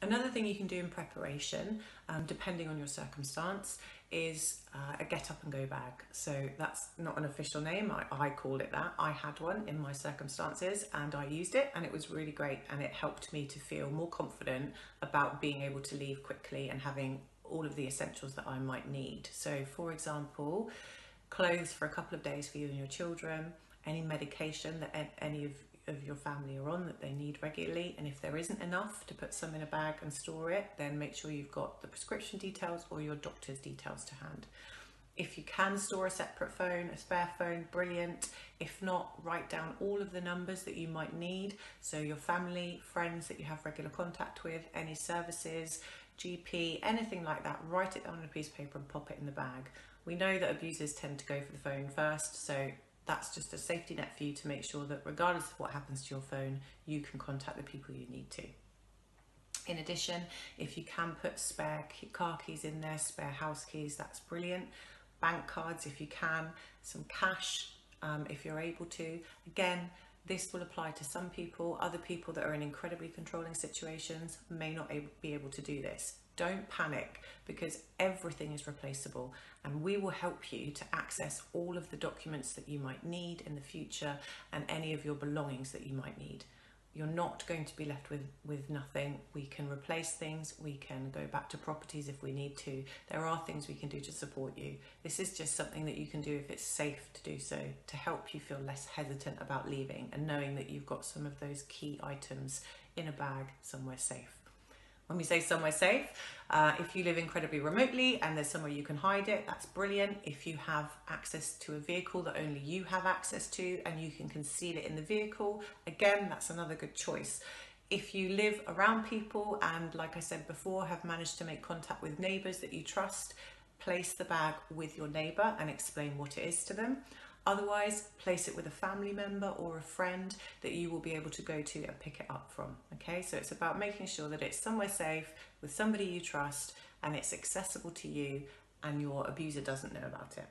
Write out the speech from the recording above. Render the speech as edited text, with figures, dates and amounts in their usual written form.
Another thing you can do in preparation, depending on your circumstance, is a get up and go bag. So that's not an official name, I call it that. I had one in my circumstances and I used it and it was really great, and it helped me to feel more confident about being able to leave quickly and having all of the essentials that I might need. So for example, clothes for a couple of days for you and your children, any medication that any of your family are on that they need regularly, and if there isn't enough to put some in a bag and store it, then make sure you've got the prescription details or your doctor's details to hand. If you can store a separate phone, a spare phone, brilliant. If not, write down all of the numbers that you might need, so your family, friends that you have regular contact with, any services, GP, anything like that, write it down on a piece of paper and pop it in the bag. We know that abusers tend to go for the phone first, so that's just a safety net for you to make sure that regardless of what happens to your phone, you can contact the people you need to. In addition, if you can put spare car keys in there, spare house keys, that's brilliant. Bank cards if you can, some cash if you're able to. Again, this will apply to some people. Other people that are in incredibly controlling situations may not be able to do this. Don't panic, because everything is replaceable and we will help you to access all of the documents that you might need in the future and any of your belongings that you might need. You're not going to be left with nothing. We can replace things, we can go back to properties if we need to. There are things we can do to support you. This is just something that you can do if it's safe to do so, to help you feel less hesitant about leaving and knowing that you've got some of those key items in a bag somewhere safe. When we say somewhere safe, if you live incredibly remotely and there's somewhere you can hide it, that's brilliant. If you have access to a vehicle that only you have access to and you can conceal it in the vehicle, again, that's another good choice. If you live around people and, like I said before, have managed to make contact with neighbours that you trust, place the bag with your neighbour and explain what it is to them. Otherwise, place it with a family member or a friend that you will be able to go to and pick it up from. Okay, so it's about making sure that it's somewhere safe with somebody you trust and it's accessible to you and your abuser doesn't know about it.